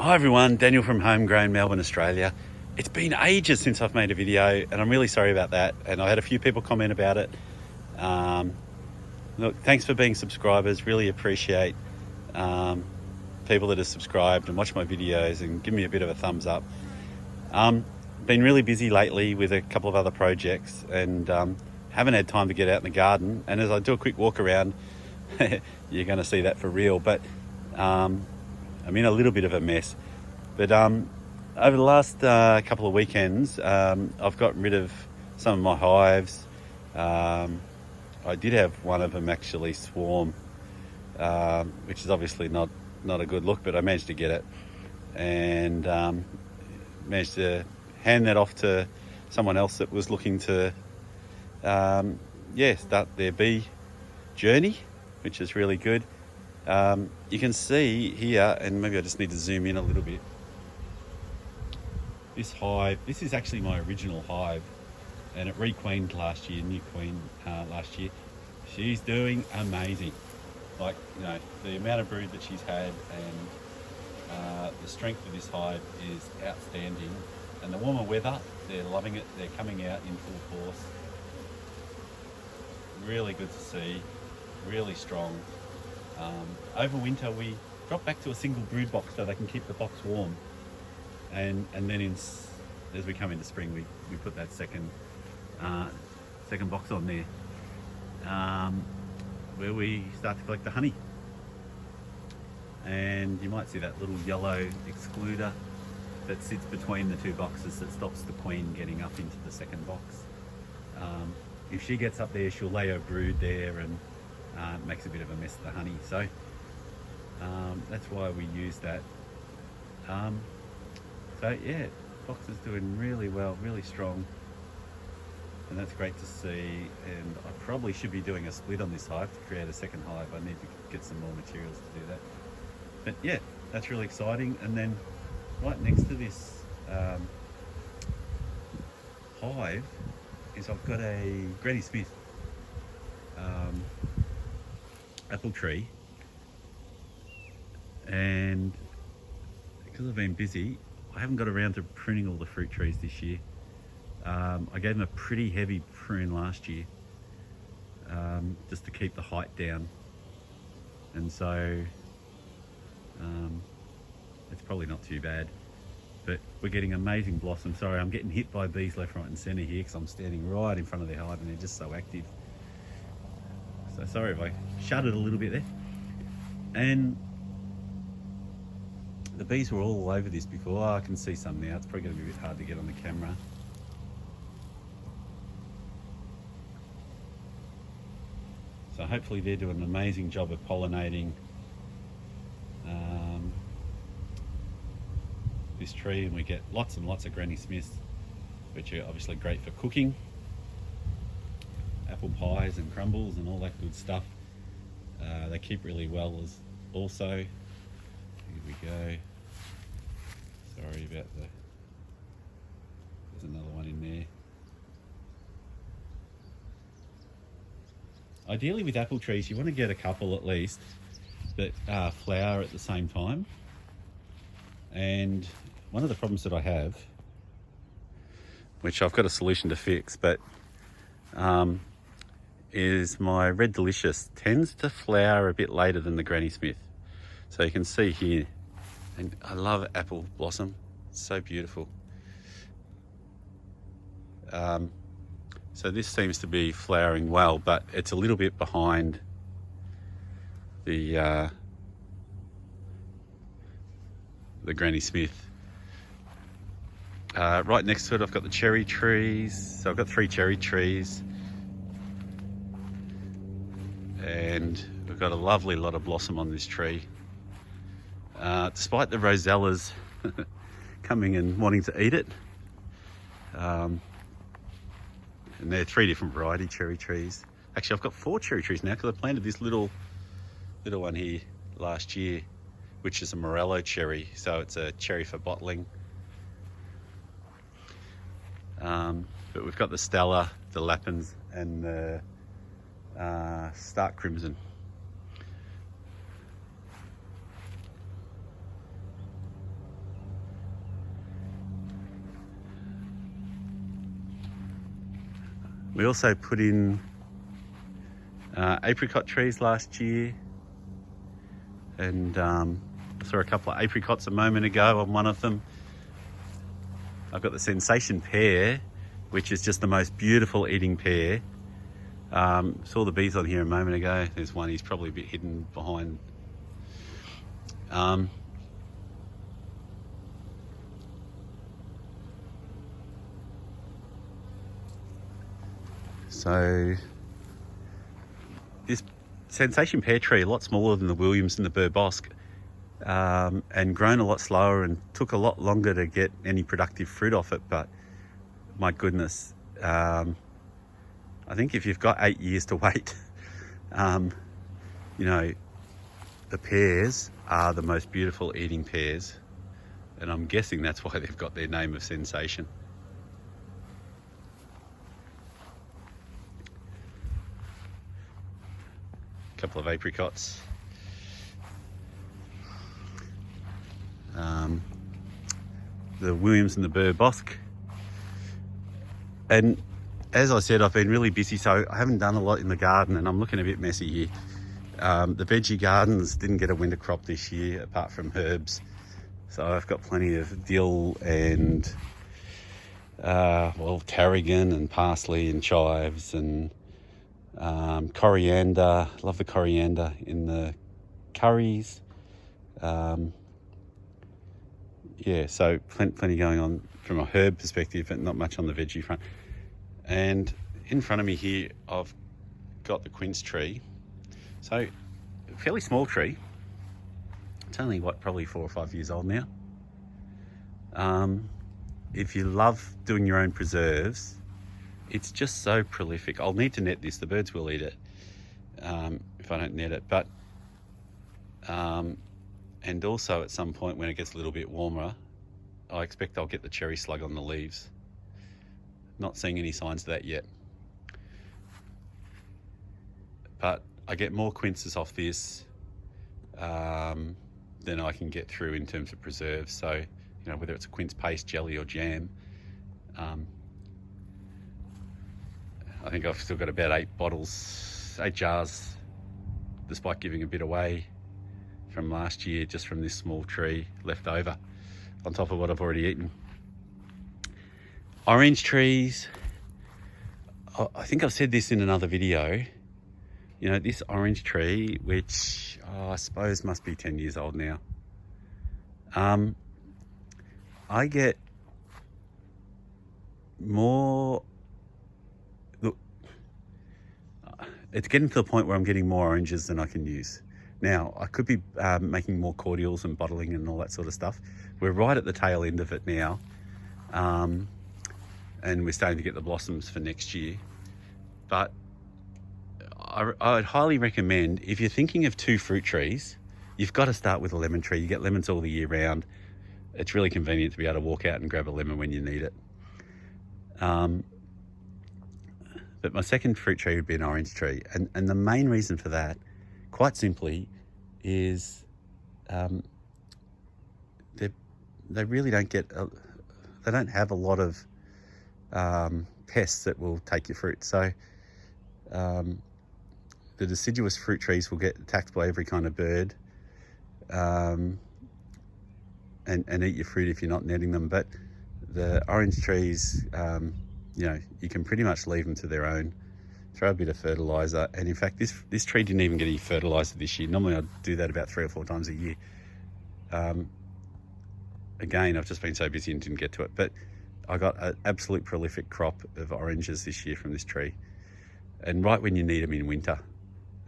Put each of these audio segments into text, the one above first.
Hi everyone, Daniel from Homegrown Melbourne, Australia. It's been ages since I've made a video and I'm really sorry about that, and I had a few people comment about it. Look, thanks for being subscribers, really appreciate people that have subscribed and watched my videos and give me a bit of a thumbs up. Been really busy lately with a couple of other projects and haven't had time to get out in the garden, and as I do a quick walk around you're going to see that for real, but I'm in a little bit of a mess. But over the last couple of weekends, I've gotten rid of some of my hives. I did have one of them actually swarm, which is obviously not a good look, but I managed to get it and managed to hand that off to someone else that was looking to start their bee journey, which is really good. You can see here, and maybe I just need to zoom in a little bit, this hive. This is actually my original hive, and it requeened last year, new queen last year. She's doing amazing. Like, you know, the amount of brood that she's had and the strength of this hive is outstanding. And the warmer weather, they're loving it. They're coming out in full force. Really good to see, really strong. Over winter we drop back to a single brood box so they can keep the box warm, and then as we come into spring we put that second box on there, where we start to collect the honey. And you might see that little yellow excluder that sits between the two boxes that stops the queen getting up into the second box. If she gets up there, she'll lay her brood there and makes a bit of a mess of the honey, so that's why we use that. So yeah, box is doing really well, really strong, and that's great to see. And I probably should be doing a split on this hive to create a second hive. I need to get some more materials to do that, but yeah, that's really exciting. And then right next to this hive is I've got a Granny Smith apple tree, and because I've been busy, I haven't got around to pruning all the fruit trees this year. I gave them a pretty heavy prune last year, just to keep the height down, and so it's probably not too bad, but we're getting amazing blossom. Sorry, I'm getting hit by bees left, right and centre here because I'm standing right in front of their hive and they're just so active. So sorry if I shuddered a little bit there. And the bees were all over this before. Oh, I can see some now. It's probably going to be a bit hard to get on the camera. So hopefully they're doing an amazing job of pollinating this tree, and we get lots and lots of Granny Smiths, which are obviously great for cooking. Apple pies and crumbles and all that good stuff. They keep really well as also. Here we go. Sorry about there's another one in there. Ideally with apple trees you want to get a couple at least that flower at the same time. And one of the problems that I have, which I've got a solution to fix, but is my Red Delicious tends to flower a bit later than the Granny Smith. So you can see here, and I love apple blossom, it's so beautiful. So this seems to be flowering well, but it's a little bit behind the Granny Smith. Right next to it I've got the cherry trees. So I've got 3 cherry trees, and we've got a lovely lot of blossom on this tree, despite the rosellas coming and wanting to eat it. And they're 3 different variety cherry trees. Actually I've got 4 cherry trees now because I planted this little one here last year, which is a morello cherry, so it's a cherry for bottling. But we've got the Stella, the Lapins, and the Stark Crimson. We also put in apricot trees last year, and I saw a couple of apricots a moment ago on one of them. I've got the Sensation Pear, which is just the most beautiful eating pear. Saw the bees on here a moment ago. There's one, he's probably a bit hidden behind. So this Sensation Pear tree, a lot smaller than the Williams and the Burr Bosque, and grown a lot slower and took a lot longer to get any productive fruit off it. But my goodness, I think if you've got 8 years to wait, you know, the pears are the most beautiful eating pears, and I'm guessing that's why they've got their name of Sensation. Couple of apricots. The Williams and the Burr Bosque. And as I said, I've been really busy, so I haven't done a lot in the garden, and I'm looking a bit messy here. The veggie gardens didn't get a winter crop this year, apart from herbs. So I've got plenty of dill and, well, tarragon and parsley and chives and coriander. Love the coriander in the curries. Yeah, so plenty going on from a herb perspective, but not much on the veggie front. And in front of me here, I've got the quince tree. So a fairly small tree. It's only, what, probably 4 or 5 years old now. If you love doing your own preserves, it's just so prolific. I'll need to net this. The birds will eat it if I don't net it. But and also at some point when it gets a little bit warmer, I expect I'll get the cherry slug on the leaves. Not seeing any signs of that yet. But I get more quinces off this than I can get through in terms of preserves. So, you know, whether it's a quince paste, jelly or jam, I think I've still got about 8 jars, despite giving a bit away from last year, just from this small tree left over, on top of what I've already eaten. Orange trees, I think I've said this in another video, you know, this orange tree, which I suppose must be 10 years old now, I get more, look, it's getting to the point where I'm getting more oranges than I can use. Now, I could be making more cordials and bottling and all that sort of stuff. We're right at the tail end of it now. And we're starting to get the blossoms for next year. But I'd highly recommend, if you're thinking of 2 fruit trees, you've got to start with a lemon tree. You get lemons all the year round. It's really convenient to be able to walk out and grab a lemon when you need it. But my second fruit tree would be an orange tree. And the main reason for that, quite simply, is they really don't get, they don't have a lot of pests that will take your fruit. So the deciduous fruit trees will get attacked by every kind of bird and eat your fruit if you're not netting them. But the orange trees, you know, you can pretty much leave them to their own. Throw a bit of fertilizer, and in fact this tree didn't even get any fertilizer this year. Normally I'd do that about 3 or 4 times a year. Again, I've just been so busy and didn't get to it, but I got an absolute prolific crop of oranges this year from this tree, and right when you need them in winter,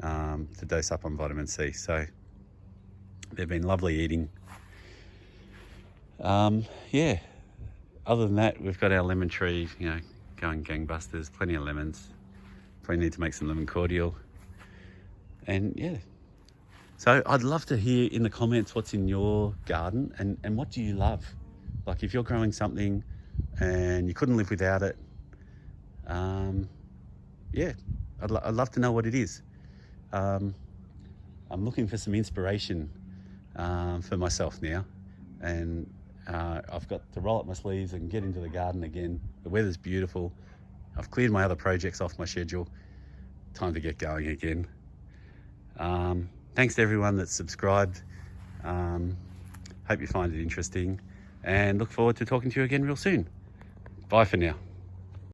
to dose up on vitamin C. So they've been lovely eating. Yeah, other than that, we've got our lemon tree, you know, going gangbusters, plenty of lemons. Probably need to make some lemon cordial. And yeah, so I'd love to hear in the comments what's in your garden and what do you love? Like if you're growing something and you couldn't live without it, yeah, I'd love to know what it is. I'm looking for some inspiration for myself now, and I've got to roll up my sleeves and get into the garden again. The weather's beautiful. I've cleared my other projects off my schedule. Time to get going again. Thanks to everyone that's subscribed. Hope you find it interesting, and look forward to talking to you again real soon. Bye for now.